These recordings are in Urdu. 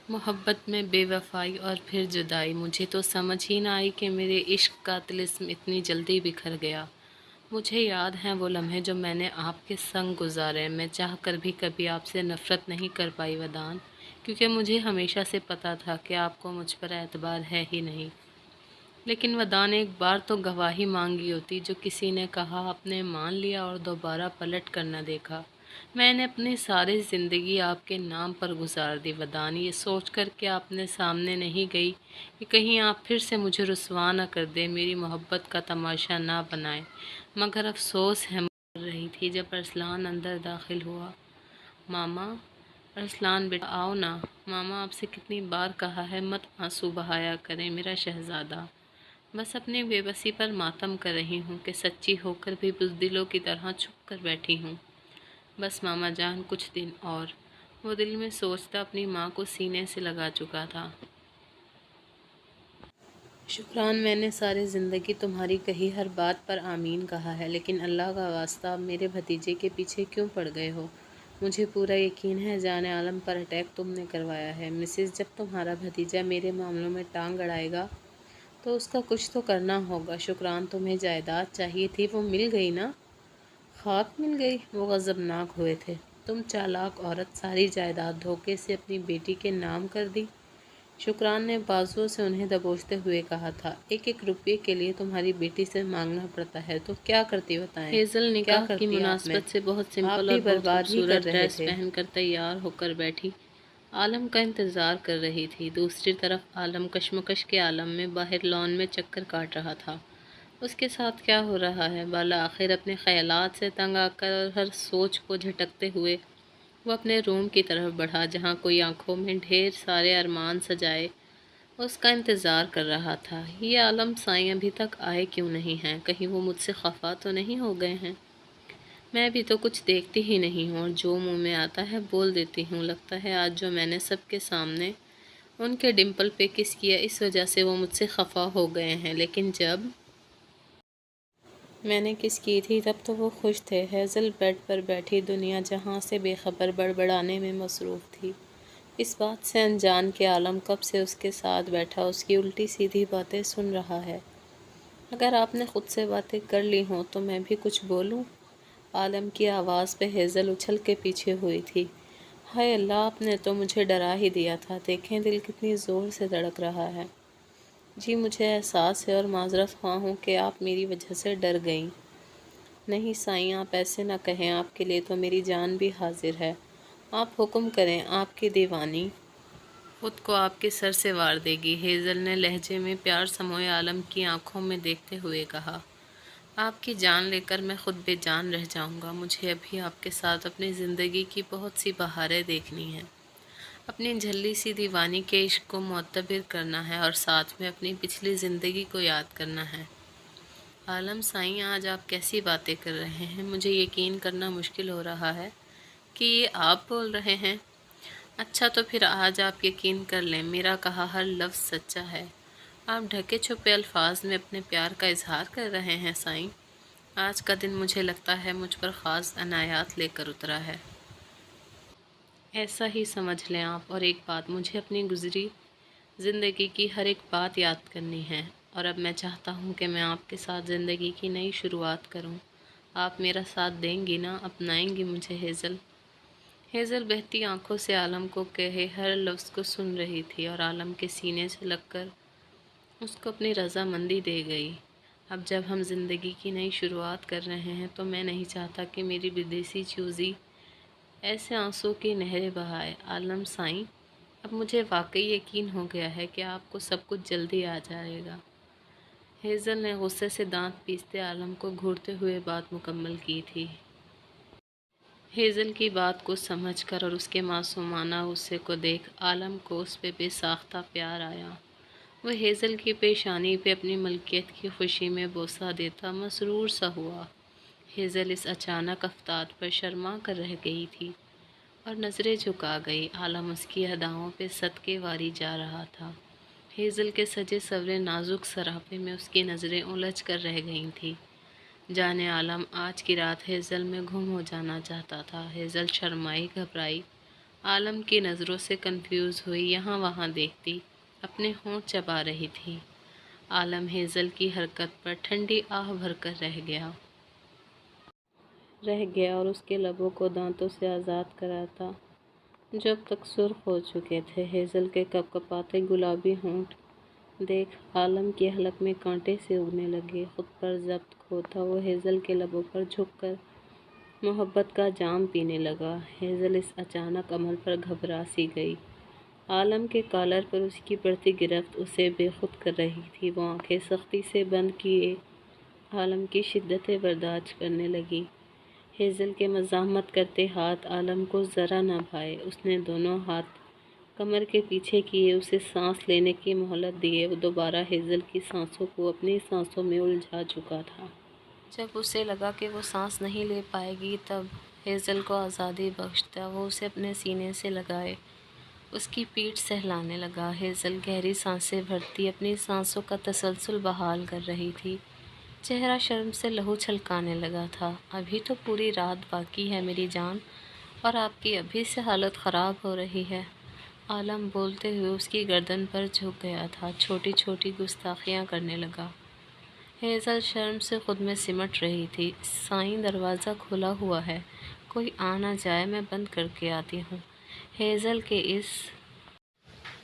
محبت میں بے وفائی اور پھر جدائی، مجھے تو سمجھ ہی نہ آئی کہ میرے عشق کا طلسم اتنی جلدی بکھر گیا۔ مجھے یاد ہیں وہ لمحے جو میں نے آپ کے سنگ گزارے، میں چاہ کر بھی کبھی آپ سے نفرت نہیں کر پائی ودان، کیونکہ مجھے ہمیشہ سے پتہ تھا کہ آپ کو مجھ پر اعتبار ہے ہی نہیں۔ لیکن ودان ایک بار تو گواہی مانگی ہوتی، جو کسی نے کہا آپ نے مان لیا اور دوبارہ پلٹ کر نہ دیکھا۔ میں نے اپنی ساری زندگی آپ کے نام پر گزار دی ودان، یہ سوچ کر کہ آپ نے سامنے نہیں گئی کہ کہیں آپ پھر سے مجھے رسوا نہ کر دے، میری محبت کا تماشا نہ بنائے۔ مگر افسوس ہے مر رہی تھی جب ارسلان اندر داخل ہوا۔ ماما، ارسلان بیٹا آؤ نا، ماما آپ سے کتنی بار کہا ہے مت آنسو بہایا کریں میرا شہزادہ، بس اپنی بے بسی پر ماتم کر رہی ہوں کہ سچی ہو کر بھی بزدلوں کی طرح چھپ کر بیٹھی ہوں۔ بس ماما جان کچھ دن اور، وہ دل میں سوچتا اپنی ماں کو سینے سے لگا چکا تھا۔ شکران، میں نے ساری زندگی تمہاری کہی ہر بات پر آمین کہا ہے، لیکن اللہ کا واسطہ اب میرے بھتیجے کے پیچھے کیوں پڑ گئے ہو؟ مجھے پورا یقین ہے جان عالم پر اٹیک تم نے کروایا ہے۔ مسز، جب تمہارا بھتیجا میرے معاملوں میں ٹانگ اڑائے گا تو اس کا کچھ تو کرنا ہوگا۔ شکران، تمہیں جائیداد چاہیے تھی، وہ مل گئی نا؟ خاک مل گئی؟ وہ غضبناک ہوئے تھے۔ تم چالاک عورت، ساری جائیداد دھوکے سے اپنی بیٹی کے نام کر دی۔ شکران نے بازوؤں سے انہیں دبوچتے ہوئے کہا تھا، ایک ایک روپے کے لیے تمہاری بیٹی سے مانگنا پڑتا ہے تو کیا کرتی بتائیں؟ ہیزل کیا نکاح کی کرتی آپ میں؟ مناسبت سے بہت آپ سمپل بھی اور بہت برباد ہی کر خوبصورت رہے ڈریس تھے۔ پہن کر تیار ہو کر بیٹھی عالم کا انتظار کر رہی تھی۔ دوسری طرف عالم کشمکش کے عالم میں باہر لان میں چکر کاٹ رہا تھا۔ اس کے ساتھ کیا ہو رہا ہے؟ بالآخر اپنے خیالات سے تنگ آ کر اور ہر سوچ کو جھٹکتے ہوئے وہ اپنے روم کی طرف بڑھا، جہاں کوئی آنکھوں میں ڈھیر سارے ارمان سجائے اس کا انتظار کر رہا تھا۔ یہ عالم سائیں ابھی تک آئے کیوں نہیں ہیں؟ کہیں وہ مجھ سے خفا تو نہیں ہو گئے ہیں؟ میں بھی تو کچھ دیکھتی ہی نہیں ہوں اور جو منہ میں آتا ہے بول دیتی ہوں۔ لگتا ہے آج جو میں نے سب کے سامنے ان کے ڈمپل پہ کس کیا، اس وجہ سے وہ مجھ سے خفا ہو گئے ہیں، لیکن جب میں نے کس کی تھی تب تو وہ خوش تھے۔ ہیزل بیڈ پر بیٹھی دنیا جہاں سے بے خبر بڑبڑانے میں مصروف تھی، اس بات سے انجان کہ عالم کب سے اس کے ساتھ بیٹھا اس کی الٹی سیدھی باتیں سن رہا ہے۔ اگر آپ نے خود سے باتیں کر لی ہوں تو میں بھی کچھ بولوں؟ عالم کی آواز پہ ہیزل اچھل کے پیچھے ہوئی تھی۔ ہائے اللہ، آپ نے تو مجھے ڈرا ہی دیا تھا، دیکھیں دل کتنی زور سے دھڑک رہا ہے۔ جی مجھے احساس ہے اور معذرت خواہ ہوں کہ آپ میری وجہ سے ڈر گئیں۔ نہیں سائیں، آپ ایسے نہ کہیں، آپ کے لیے تو میری جان بھی حاضر ہے۔ آپ حکم کریں، آپ کی دیوانی خود کو آپ کے سر سے وار دے گی، ہیزل نے لہجے میں پیار سموئے عالم کی آنکھوں میں دیکھتے ہوئے کہا۔ آپ کی جان لے کر میں خود بے جان رہ جاؤں گا۔ مجھے ابھی آپ کے ساتھ اپنی زندگی کی بہت سی بہاریں دیکھنی ہیں، اپنی جھلی سی دیوانی کے عشق کو معتبر کرنا ہے اور ساتھ میں اپنی پچھلی زندگی کو یاد کرنا ہے۔ عالم سائیں، آج آپ کیسی باتیں کر رہے ہیں؟ مجھے یقین کرنا مشکل ہو رہا ہے کہ یہ آپ بول رہے ہیں۔ اچھا تو پھر آج آپ یقین کر لیں، میرا کہا ہر لفظ سچا ہے۔ آپ ڈھکے چھپے الفاظ میں اپنے پیار کا اظہار کر رہے ہیں سائیں۔ آج کا دن مجھے لگتا ہے مجھ پر خاص عنایات لے کر اترا ہے۔ ایسا ہی سمجھ لیں آپ، اور ایک بات، مجھے اپنی گزری زندگی کی ہر ایک بات یاد کرنی ہے، اور اب میں چاہتا ہوں کہ میں آپ کے ساتھ زندگی کی نئی شروعات کروں۔ آپ میرا ساتھ دیں گی نا؟ اپنائیں گی مجھے ہیزل؟ ہیزل بہتی آنکھوں سے عالم کو کہے ہر لفظ کو سن رہی تھی اور عالم کے سینے سے لگ کر اس کو اپنی رضامندی دے گئی۔ اب جب ہم زندگی کی نئی شروعات کر رہے ہیں تو میں نہیں چاہتا کہ میری بدیسی چوزی ایسے آنسوں کی نہریں بہائے۔ عالم سائیں، اب مجھے واقعی یقین ہو گیا ہے کہ آپ کو سب کچھ جلدی آ جائے گا۔ ہیزل نے غصے سے دانت پیستے عالم کو گھورتے ہوئے بات مکمل کی تھی۔ ہیزل کی بات کو سمجھ کر اور اس کے معصومانہ غصے کو دیکھ عالم کو اس پہ بے ساختہ پیار آیا۔ وہ ہیزل کی پیشانی پہ اپنی ملکیت کی خوشی میں بوسہ دیتا مسرور سا ہوا۔ ہیزل اس اچانک افتاد پر شرما کر رہ گئی تھی اور نظریں جھکا گئی۔ عالم اس کی اداؤں پہ صدقے واری جا رہا تھا۔ ہیزل کے سجے سورے نازک سراپے میں اس کی نظریں الجھ کر رہ گئی تھیں۔ جانے عالم آج کی رات ہیزل میں گم ہو جانا چاہتا تھا۔ ہیزل شرمائی گھبرائی عالم کی نظروں سے کنفیوز ہوئی، یہاں وہاں دیکھتی، اپنے ہونٹ چبا رہی تھی۔ عالم ہیزل کی حرکت پر ٹھنڈی آہ بھر کر رہ گیا اور اس کے لبوں کو دانتوں سے آزاد کر رہا تھا جو اب تک سرخ ہو چکے تھے۔ ہیزل کے کپکپاتے گلابی ہونٹ دیکھ عالم کی حلق میں کانٹے سے اگنے لگے۔ خود پر ضبط کھوتا وہ ہیزل کے لبوں پر جھک کر محبت کا جام پینے لگا۔ ہیزل اس اچانک عمل پر گھبرا سی گئی۔ عالم کے کالر پر اس کی بڑھتی گرفت اسے بے خود کر رہی تھی۔ وہ آنکھیں سختی سے بند کیے عالم کی شدتیں برداشت کرنے لگی۔ ہیزل کے مزاحمت کرتے ہاتھ عالم کو ذرا نہ بھائے۔ اس نے دونوں ہاتھ کمر کے پیچھے کیے، اسے سانس لینے کی مہلت دیے۔ وہ دوبارہ ہیزل کی سانسوں کو اپنی سانسوں میں الجھا چکا تھا۔ جب اسے لگا کہ وہ سانس نہیں لے پائے گی تب ہیزل کو آزادی بخشتا وہ اسے اپنے سینے سے لگائے اس کی پیٹھ سہلانے لگا۔ ہیزل گہری سانسیں بھرتی اپنی سانسوں کا تسلسل بحال کر رہی تھی۔ چہرہ شرم سے لہو چھلکانے لگا تھا۔ ابھی تو پوری رات باقی ہے میری جان، اور آپ کی ابھی سے حالت خراب ہو رہی ہے۔ عالم بولتے ہوئے اس کی گردن پر جھک گیا تھا، چھوٹی چھوٹی گستاخیاں کرنے لگا۔ ہیزل شرم سے خود میں سمٹ رہی تھی۔ سائیں دروازہ کھلا ہوا ہے، کوئی آ نہ جائے، میں بند کر کے آتی ہوں۔ ہیزل کے اس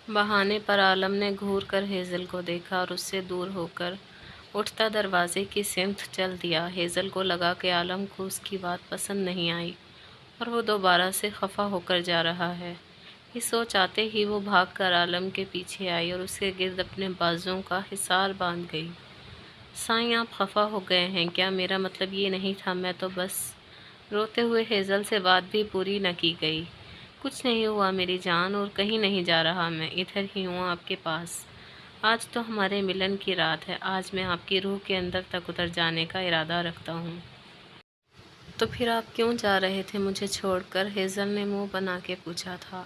بہانے پر عالم نے گھور کر ہیزل کو دیکھا اور اس سے دور ہو کر اٹھتا دروازے کی سمت چل دیا۔ ہیزل کو لگا کہ عالم کو اس کی بات پسند نہیں آئی اور وہ دوبارہ سے خفا ہو کر جا رہا ہے۔ یہ سوچ آتے ہی وہ بھاگ کر عالم کے پیچھے آئی اور اس کے گرد اپنے بازوؤں کا حصار باندھ گئی۔ سائیں آپ خفا ہو گئے ہیں کیا؟ میرا مطلب یہ نہیں تھا، میں تو بس… روتے ہوئے ہیزل سے بات بھی پوری نہ کی گئی۔ کچھ نہیں ہوا میری جان، اور کہیں نہیں جا رہا، میں ادھر ہی ہوں آپ کے پاس۔ آج تو ہمارے ملن کی رات ہے، آج میں آپ کی روح کے اندر تک اتر جانے کا ارادہ رکھتا ہوں۔ تو پھر آپ کیوں جا رہے تھے مجھے چھوڑ کر؟ ہیزل نے منہ بنا کے پوچھا تھا۔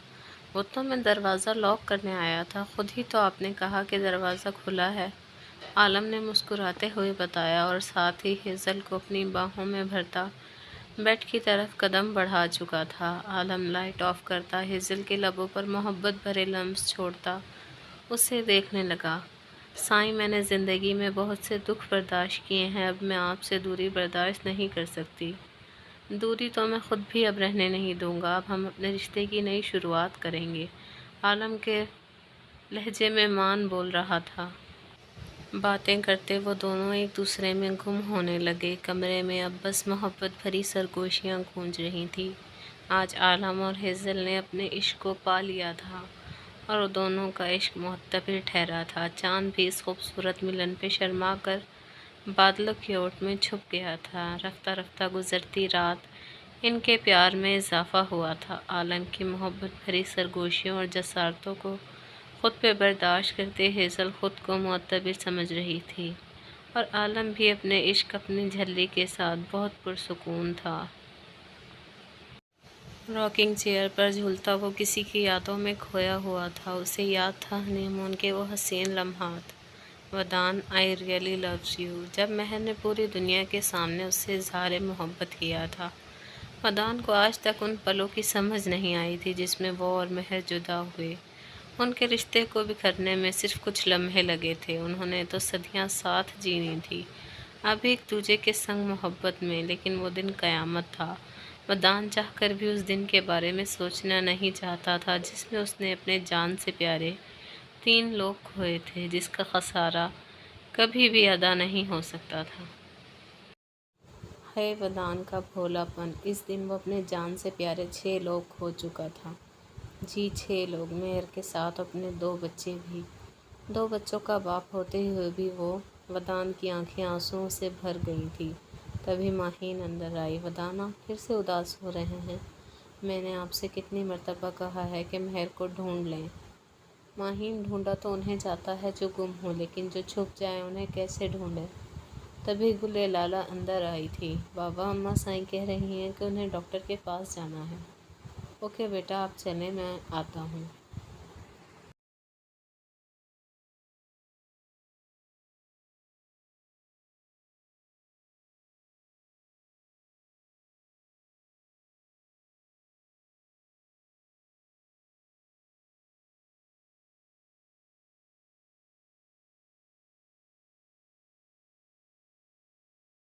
وہ تو میں دروازہ لاک کرنے آیا تھا، خود ہی تو آپ نے کہا کہ دروازہ کھلا ہے، عالم نے مسکراتے ہوئے بتایا، اور ساتھ ہی ہیزل کو اپنی باہوں میں بھرتا بیڈ کی طرف قدم بڑھا چکا تھا۔ عالم لائٹ آف کرتا، ہیزل کے لبوں پر محبت بھرے لمس چھوڑتا اسے دیکھنے لگا۔ سائیں میں نے زندگی میں بہت سے دکھ برداشت کیے ہیں، اب میں آپ سے دوری برداشت نہیں کر سکتی۔ دوری تو میں خود بھی اب رہنے نہیں دوں گا، اب ہم اپنے رشتے کی نئی شروعات کریں گے، عالم کے لہجے میں مان بول رہا تھا۔ باتیں کرتے وہ دونوں ایک دوسرے میں گم ہونے لگے۔ کمرے میں اب بس محبت بھری سرگوشیاں گونج رہی تھیں۔ آج عالم اور ہیزل نے اپنے عشق کو پا لیا تھا اور دونوں کا عشق معتبر ٹھہرا تھا۔ چاند بھی اس خوبصورت ملن پہ شرما کر بادلوں کی اوٹ میں چھپ گیا تھا۔ رفتہ رفتہ گزرتی رات ان کے پیار میں اضافہ ہوا تھا۔ عالم کی محبت بھری سرگوشیوں اور جسارتوں کو خود پہ برداشت کرتے ہیزل خود کو معتبر سمجھ رہی تھی، اور عالم بھی اپنے عشق اپنی جھلی کے ساتھ بہت پرسکون تھا۔ راکنگ چیئر پر جھولتا وہ کسی کی یادوں میں کھویا ہوا تھا۔ اسے یاد تھا ہنی مون کے وہ حسین لمحات۔ ودان، آئی ریئلی لوز یو، جب مہر نے پوری دنیا کے سامنے اس سے اظہار محبت کیا تھا۔ ودان کو آج تک ان پلوں کی سمجھ نہیں آئی تھی جس میں وہ اور مہر جدا ہوئے۔ ان کے رشتے کو بکھرنے میں صرف کچھ لمحے لگے تھے، انہوں نے تو صدیاں ساتھ جینی تھی، اب ایک دوسرے کے سنگ محبت میں، لیکن وہ دن قیامت تھا۔ ودان چاہ کر بھی اس دن کے بارے میں سوچنا نہیں چاہتا تھا جس میں اس نے اپنے جان سے پیارے 3 لوگ کھوئے تھے، جس کا خسارہ کبھی بھی ادا نہیں ہو سکتا تھا۔ ہے ودان کا بھولا پن، اس دن وہ اپنے جان سے پیارے 6 لوگ کھو چکا تھا۔ جی 6 لوگ، مہر کے ساتھ اپنے 2 بچے بھی۔ 2 بچوں کا باپ ہوتے ہوئے بھی وہ… ودان کی آنکھیں آنسوؤں سے بھر گئی تھی۔ تبھی ماہین اندر آئی۔ ودان آپ پھر سے اداس ہو رہے ہیں؟ میں نے آپ سے کتنی مرتبہ کہا ہے کہ مہر کو ڈھونڈ لیں۔ ماہین، ڈھونڈا تو انہیں جاتا ہے جو گم ہو، لیکن جو چھپ جائیں انہیں کیسے ڈھونڈیں؟ تبھی گلے لالا اندر آئی تھی۔ بابا، اماں سائیں کہہ رہی ہیں کہ انہیں ڈاکٹر کے پاس جانا ہے۔ اوکے بیٹا، آپ چلیں، میں آتا ہوں۔